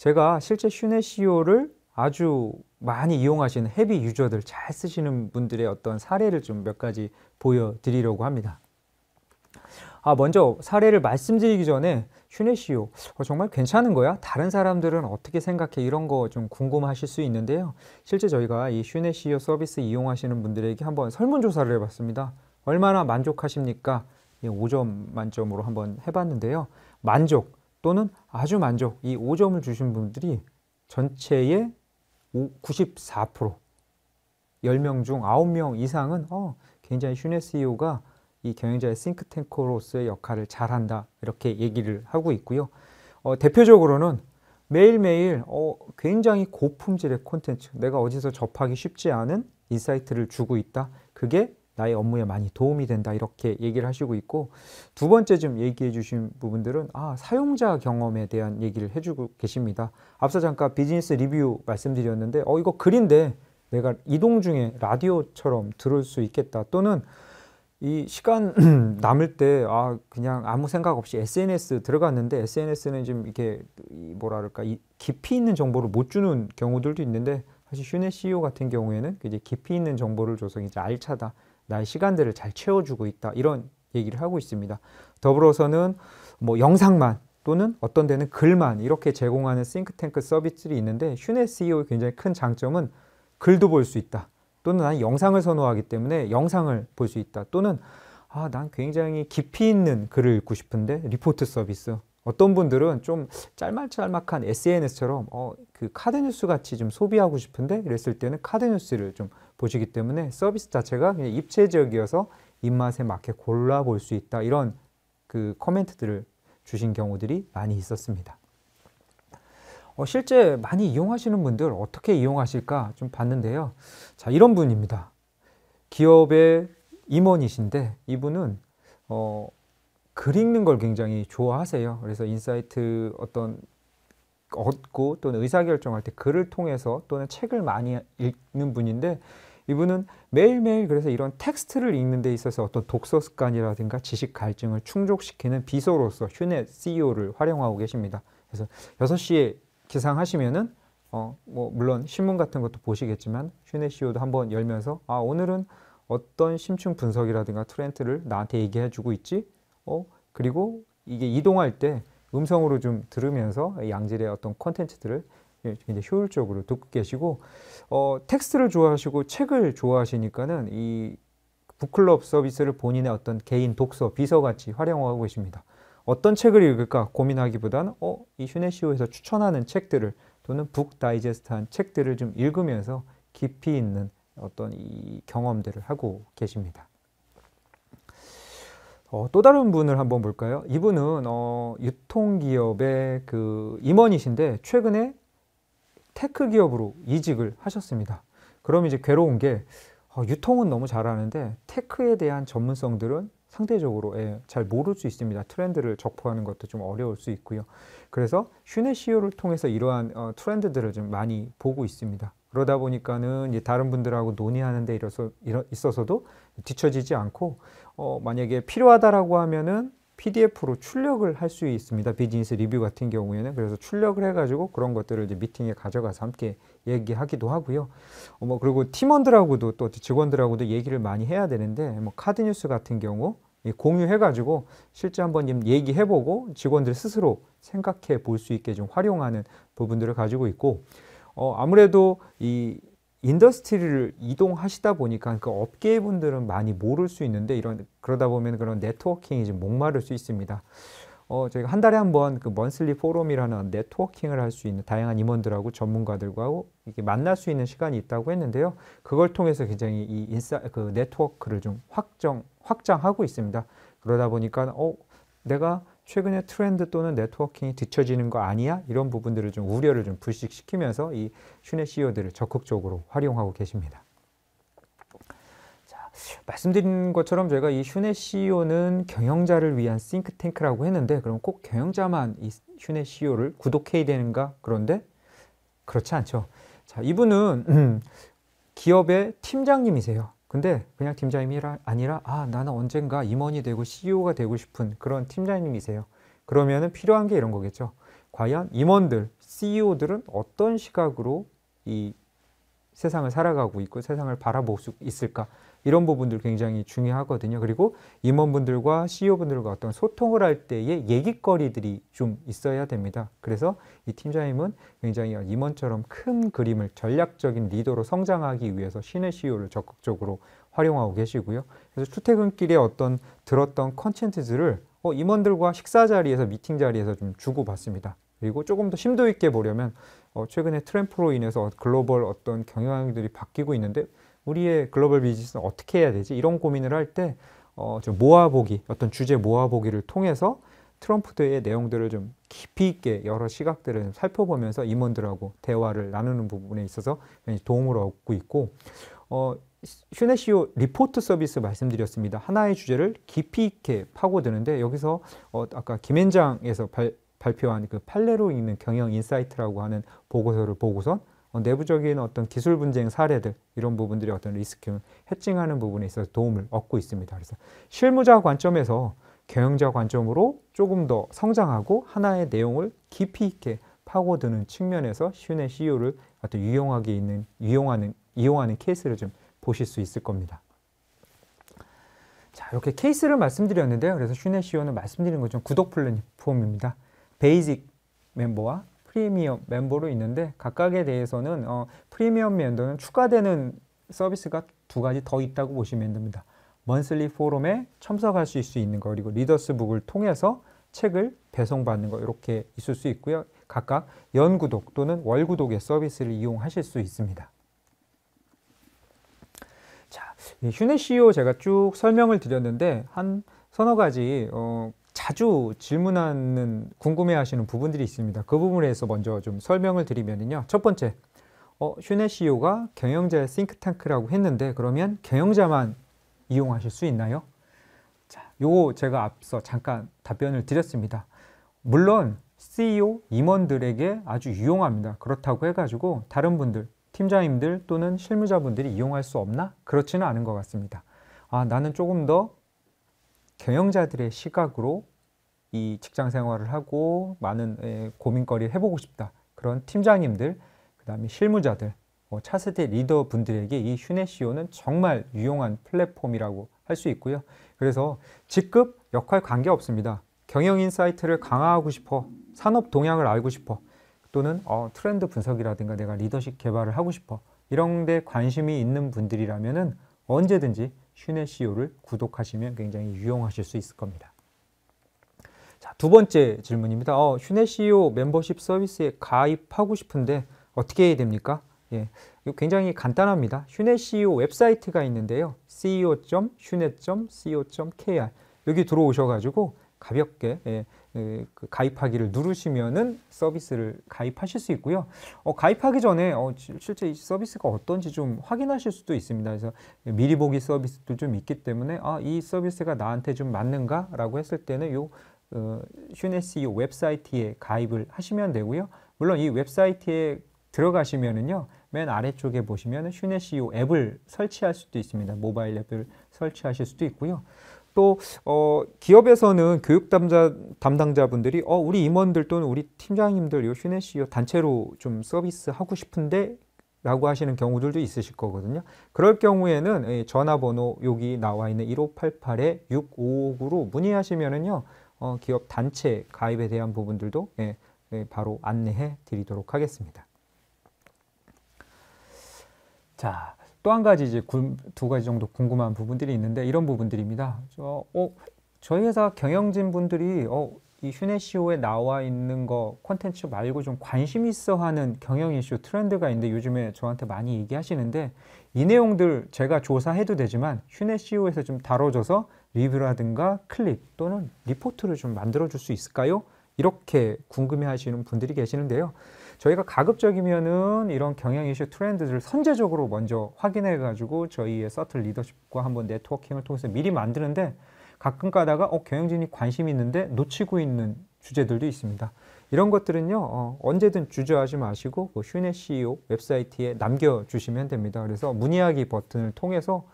제가 실제 슈네시오를 아주 많이 이용하시는 헤비 유저들, 잘 쓰시는 분들의 어떤 사례를 좀 몇 가지 보여드리려고 합니다. 먼저 사례를 말씀드리기 전에 슈네시오 정말 괜찮은 거야? 다른 사람들은 어떻게 생각해? 이런 거 좀 궁금하실 수 있는데요. 실제 저희가 이 슈네시오 서비스 이용하시는 분들에게 한번 설문조사를 해봤습니다. 얼마나 만족하십니까? 5점 만점으로 한번 해봤는데요. 만족 또는 아주 만족, 이 5점을 주신 분들이 전체의 94%, 10명 중 9명 이상은 굉장히 슈네시오가 이 경영자의 싱크탱크로서의 역할을 잘한다, 이렇게 얘기를 하고 있고요. 대표적으로는 매일매일 굉장히 고품질의 콘텐츠, 내가 어디서 접하기 쉽지 않은 인사이트를 주고 있다, 그게 나의 업무에 많이 도움이 된다, 이렇게 얘기를 하시고 있고, 두 번째 좀 얘기해 주신 부분들은 사용자 경험에 대한 얘기를 해주고 계십니다. 앞서 잠깐 비즈니스 리뷰 말씀드렸는데 이거 글인데 내가 이동 중에 라디오처럼 들을 수 있겠다, 또는 이 시간 남을 때 그냥 아무 생각 없이 SNS 들어갔는데 SNS는 좀 이렇게 뭐랄까 깊이 있는 정보를 못 주는 경우들도 있는데, 사실 슈네시오 같은 경우에는 이제 깊이 있는 정보를 줘서 이제 알차다, 나의 시간들을 잘 채워주고 있다, 이런 얘기를 하고 있습니다. 더불어서는 뭐 영상만 또는 어떤 데는 글만 이렇게 제공하는 싱크탱크 서비스들이 있는데, 슈네시오의 굉장히 큰 장점은 글도 볼 수 있다, 또는 난 영상을 선호하기 때문에 영상을 볼 수 있다, 또는 난 굉장히 깊이 있는 글을 읽고 싶은데 리포트 서비스, 어떤 분들은 좀 짤막짤막한 SNS처럼 그 카드뉴스 같이 좀 소비하고 싶은데 이랬을 때는 카드뉴스를 좀 보시기 때문에 서비스 자체가 그냥 입체적이어서 입맛에 맞게 골라볼 수 있다, 이런 그 코멘트들을 주신 경우들이 많이 있었습니다. 실제 많이 이용하시는 분들 어떻게 이용하실까 좀 봤는데요. 자, 이런 분입니다. 기업의 임원이신데 이분은 글 읽는 걸 굉장히 좋아하세요. 그래서 인사이트 얻고 또는 의사결정할 때 글을 통해서 또는 책을 많이 읽는 분인데, 이분은 매일매일 그래서 이런 텍스트를 읽는 데 있어서 어떤 독서 습관이라든가 지식 갈증을 충족시키는 비서로서 슈네시오를 활용하고 계십니다. 그래서 6시에 기상하시면은 물론 신문 같은 것도 보시겠지만 슈네시오도 한번 열면서 오늘은 어떤 심층 분석이라든가 트렌드를 나한테 얘기해 주고 있지? 그리고 이게 이동할 때 음성으로 좀 들으면서 양질의 어떤 콘텐츠들을 굉장히 효율적으로 듣고 계시고, 텍스트를 좋아하시고 책을 좋아하시니까는 이 북클럽 서비스를 본인의 어떤 개인 독서 비서같이 활용하고 계십니다. 어떤 책을 읽을까 고민하기보다는 이 슈네시오에서 추천하는 책들을 또는 북 다이제스트한 책들을 좀 읽으면서 깊이 있는 어떤 이 경험들을 하고 계십니다. 또 다른 분을 한번 볼까요? 이분은 유통기업의 그 임원이신데 최근에 테크 기업으로 이직을 하셨습니다. 그럼 이제 괴로운 게 유통은 너무 잘하는데 테크에 대한 전문성들은 상대적으로 잘 모를 수 있습니다. 트렌드를 접하는 것도 좀 어려울 수 있고요. 그래서 슈네시오를 통해서 이러한 트렌드들을 좀 많이 보고 있습니다. 그러다 보니까는 이제 다른 분들하고 논의하는 데 있어서도 뒤처지지 않고 만약에 필요하다라고 하면은 PDF로 출력을 할 수 있습니다. 비즈니스 리뷰 같은 경우에는. 그래서 출력을 해가지고 그런 것들을 이제 미팅에 가져가서 함께 얘기하기도 하고요. 그리고 팀원들하고도 또 직원들하고도 얘기를 많이 해야 되는데, 카드뉴스 같은 경우 공유해가지고 실제 한번 얘기해보고 직원들 스스로 생각해 볼 수 있게 좀 활용하는 부분들을 가지고 있고, 아무래도 이 인더스트리를 이동하시다 보니까 그 업계 분들은 많이 모를 수 있는데 그러다 보면 그런 네트워킹이 좀 목마를 수 있습니다. 저희가 한 달에 한 번 그 먼슬리 포럼이라는 네트워킹을 할 수 있는 다양한 임원들하고 전문가들과 이렇게 만날 수 있는 시간이 있다고 했는데요. 그걸 통해서 굉장히 그 네트워크를 좀 확장하고 있습니다. 그러다 보니까 내가 최근에 트렌드 또는 네트워킹이 뒤처지는 거 아니야? 이런 부분들을 좀 우려를 좀 불식시키면서 이 슈네시오들을 적극적으로 활용하고 계십니다. 자, 말씀드린 것처럼 저희가 이 슈네시오는 경영자를 위한 싱크탱크라고 했는데, 그럼 꼭 경영자만 이 슈네시오를 구독해야 되는가? 그런데 그렇지 않죠. 자, 이분은 기업의 팀장님이세요. 근데 그냥 팀장님이 아니라 나는 언젠가 임원이 되고 CEO가 되고 싶은 그런 팀장님이세요. 그러면은 필요한 게 이런 거겠죠. 과연 임원들, CEO들은 어떤 시각으로 이 세상을 살아가고 있고 세상을 바라볼 수 있을까? 이런 부분들 굉장히 중요하거든요. 그리고 임원분들과 CEO분들과 어떤 소통을 할 때의 얘기거리들이 좀 있어야 됩니다. 그래서 이 팀장님은 굉장히 임원처럼 큰 그림을 전략적인 리더로 성장하기 위해서 신의 CEO를 적극적으로 활용하고 계시고요. 그래서 출퇴근길에 어떤 들었던 컨텐츠들을 임원들과 식사 자리에서 미팅 자리에서 좀 주고받습니다. 그리고 조금 더 심도 있게 보려면 최근에 트램프로 인해서 글로벌 어떤 경영들이 바뀌고 있는데 우리의 글로벌 비즈니스는 어떻게 해야 되지? 이런 고민을 할 때 좀 모아보기, 어떤 주제 모아보기를 통해서 트럼프의 내용들을 좀 깊이 있게 여러 시각들을 살펴보면서 임원들하고 대화를 나누는 부분에 있어서 도움을 얻고 있고 슈네 CEO 리포트 서비스 말씀드렸습니다. 하나의 주제를 깊이 있게 파고드는데 여기서 아까 김앤장에서 발표한 그 판례로 읽는 경영 인사이트라고 하는 보고서를 보고선 내부적인 어떤 기술 분쟁 사례들 이런 부분들이 어떤 리스크를 해칭하는 부분에 있어서 도움을 얻고 있습니다. 그래서 실무자 관점에서 경영자 관점으로 조금 더 성장하고 하나의 내용을 깊이 있게 파고드는 측면에서 슈네 CEO를 어떤 이용하는 케이스를 좀 보실 수 있을 겁니다. 자, 이렇게 케이스를 말씀드렸는데요. 그래서 슈네 CEO는 말씀드린 것처럼 구독 플랫폼입니다. 베이직 멤버와 프리미엄 멤버로 있는데 각각에 대해서는 프리미엄 멤버는 추가되는 서비스가 두 가지 더 있다고 보시면 됩니다. 먼슬리 포럼에 참석하실 수 있는 거 그리고 리더스북을 통해서 책을 배송받는 거 이렇게 있을 수 있고요. 각각 연구독 또는 월구독의 서비스를 이용하실 수 있습니다. 자, 슈네 CEO 제가 쭉 설명을 드렸는데 한 서너 가지 자주 질문하는 궁금해하시는 부분들이 있습니다. 그 부분에 대해서 먼저 좀 설명을 드리면요. 첫 번째, 슈네 CEO가 경영자의 싱크탱크라고 했는데 그러면 경영자만 이용하실 수 있나요? 자, 요거 제가 앞서 잠깐 답변을 드렸습니다. 물론 CEO 임원들에게 아주 유용합니다. 그렇다고 해가지고 다른 분들, 팀장님들 또는 실무자분들이 이용할 수 없나? 그렇지는 않은 것 같습니다. 나는 조금 더 경영자들의 시각으로 이 직장 생활을 하고 많은 고민거리를 해보고 싶다. 그런 팀장님들, 그 다음에 실무자들, 차세대 리더분들에게 이 슈네 CEO는 정말 유용한 플랫폼이라고 할 수 있고요. 그래서 직급, 역할 관계없습니다. 경영 인사이트를 강화하고 싶어, 산업 동향을 알고 싶어, 또는 트렌드 분석이라든가 내가 리더십 개발을 하고 싶어 이런 데 관심이 있는 분들이라면 언제든지 슈네 CEO를 구독하시면 굉장히 유용하실 수 있을 겁니다. 자, 두 번째 질문입니다. 슈네 CEO 멤버십 서비스에 가입하고 싶은데 어떻게 해야 됩니까? 예, 이거 굉장히 간단합니다. 슈네 CEO 웹사이트가 있는데요. ceo.shune.co.kr 여기 들어오셔가지고 가볍게 그 가입하기를 누르시면은 서비스를 가입하실 수 있고요. 가입하기 전에 실제 이 서비스가 어떤지 좀 확인하실 수도 있습니다. 그래서 미리 보기 서비스도 좀 있기 때문에 이 서비스가 나한테 좀 맞는가라고 했을 때는 요 슈네 CEO 웹사이트에 가입을 하시면 되고요. 물론 이 웹사이트에 들어가시면은요. 맨 아래쪽에 보시면 슈네 CEO 앱을 설치할 수도 있습니다. 모바일 앱을 설치하실 수도 있고요. 또 기업에서는 교육 담당자분들이 우리 임원들 또는 우리 팀장님들 요 슈네 CEO 단체로 좀 서비스 하고 싶은데 라고 하시는 경우들도 있으실 거거든요. 그럴 경우에는 전화번호 여기 나와 있는 1588-6559로 문의하시면은요. 기업 단체 가입에 대한 부분들도 바로 안내해 드리도록 하겠습니다. 자, 또 한 가지 이제 두 가지 정도 궁금한 부분들이 있는데 이런 부분들입니다. 저희 회사 경영진 분들이 이 슈네 CEO에 나와 있는 거 콘텐츠 말고 좀 관심 있어 하는 경영 이슈 트렌드가 있는데 요즘에 저한테 많이 얘기하시는데 이 내용들 제가 조사해도 되지만 슈네 CEO에서 좀 다뤄줘서 리뷰라든가 클립 또는 리포트를 좀 만들어 줄 수 있을까요? 이렇게 궁금해 하시는 분들이 계시는데요. 저희가 가급적이면은 이런 경영 이슈 트렌드들을 선제적으로 먼저 확인해 가지고 저희의 서틀 리더십과 한번 네트워킹을 통해서 미리 만드는데 가끔 가다가 경영진이 관심이 있는데 놓치고 있는 주제들도 있습니다. 이런 것들은요 언제든 주저하지 마시고 슈네 CEO 웹사이트에 남겨주시면 됩니다. 그래서 문의하기 버튼을 통해서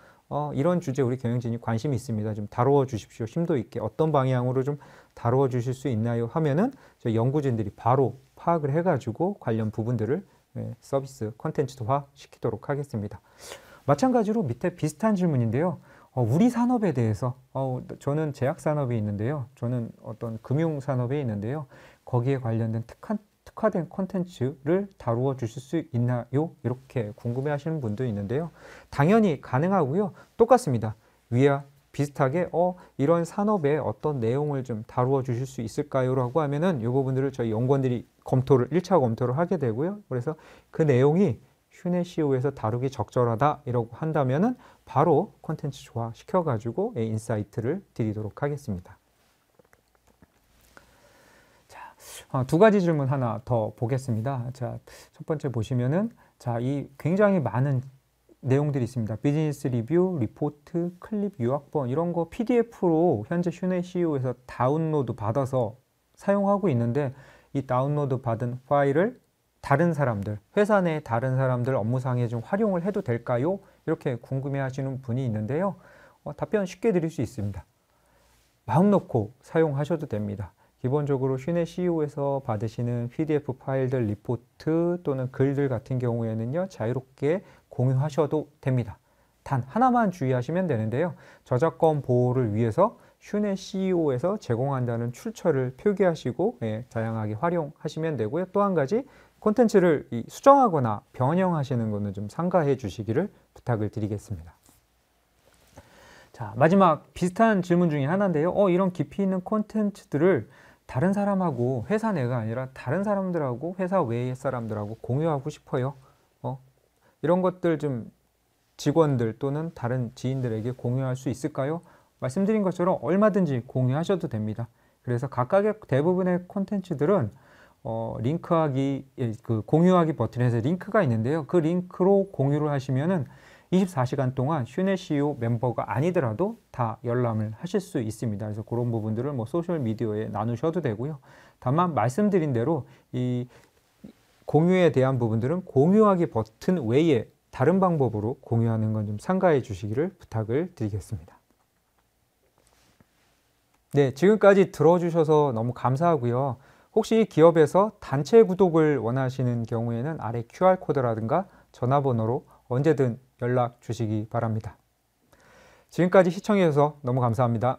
이런 주제 우리 경영진이 관심이 있습니다. 좀 다루어 주십시오. 심도 있게 어떤 방향으로 좀 다루어 주실 수 있나요? 하면은 저희 연구진들이 바로 파악을 해가지고 관련 부분들을 서비스 콘텐츠화 시키도록 하겠습니다. 마찬가지로 밑에 비슷한 질문인데요. 우리 산업에 대해서 저는 제약산업이 있는데요. 저는 어떤 금융산업에 있는데요. 거기에 관련된 특화된 콘텐츠를 다루어 주실 수 있나요? 이렇게 궁금해 하시는 분도 있는데요. 당연히 가능하고요. 똑같습니다. 위와 비슷하게 이런 산업에 어떤 내용을 좀 다루어 주실 수 있을까요? 라고 하면은 이 부분들을 저희 연구원들이 1차 검토를 하게 되고요. 그래서 그 내용이 휴네시오에서 다루기 적절하다 이라고 한다면은 바로 콘텐츠 조화 시켜가지고 인사이트를 드리도록 하겠습니다. 자, 두 가지 질문 하나 더 보겠습니다. 자, 첫 번째 보시면은 이 굉장히 많은 내용들이 있습니다. 비즈니스 리뷰, 리포트, 클립, 요약본 이런 거 PDF로 현재 휴네시오에서 다운로드 받아서 사용하고 있는데 이 다운로드 받은 파일을 다른 사람들, 회사 내 다른 사람들 업무상에 좀 활용을 해도 될까요? 이렇게 궁금해 하시는 분이 있는데요. 답변 쉽게 드릴 수 있습니다. 마음 놓고 사용하셔도 됩니다. 기본적으로 휴네시오에서 받으시는 PDF 파일들, 리포트 또는 글들 같은 경우에는요, 자유롭게 공유하셔도 됩니다. 단 하나만 주의하시면 되는데요. 저작권 보호를 위해서 휴네시오에서 제공한다는 출처를 표기하시고 다양하게 활용하시면 되고요. 또 한 가지 콘텐츠를 수정하거나 변형하시는 것은 좀 삼가해 주시기를 부탁을 드리겠습니다. 자, 마지막 비슷한 질문 중에 하나인데요. 이런 깊이 있는 콘텐츠들을 다른 사람하고 회사 내가 아니라 다른 사람들하고 회사 외의 사람들하고 공유하고 싶어요. 이런 것들 좀 직원들 또는 다른 지인들에게 공유할 수 있을까요? 말씀드린 것처럼 얼마든지 공유하셔도 됩니다. 그래서 각각의 대부분의 콘텐츠들은 그 공유하기 버튼에서 링크가 있는데요. 그 링크로 공유를 하시면은 24시간 동안 휴네시오 멤버가 아니더라도 다 열람을 하실 수 있습니다. 그래서 그런 부분들을 소셜 미디어에 나누셔도 되고요. 다만 말씀드린 대로 이 공유에 대한 부분들은 공유하기 버튼 외에 다른 방법으로 공유하는 건 좀 삼가해 주시기를 부탁을 드리겠습니다. 네, 지금까지 들어주셔서 너무 감사하고요. 혹시 기업에서 단체 구독을 원하시는 경우에는 아래 QR코드라든가 전화번호로 언제든 연락 주시기 바랍니다. 지금까지 시청해 주셔서 너무 감사합니다.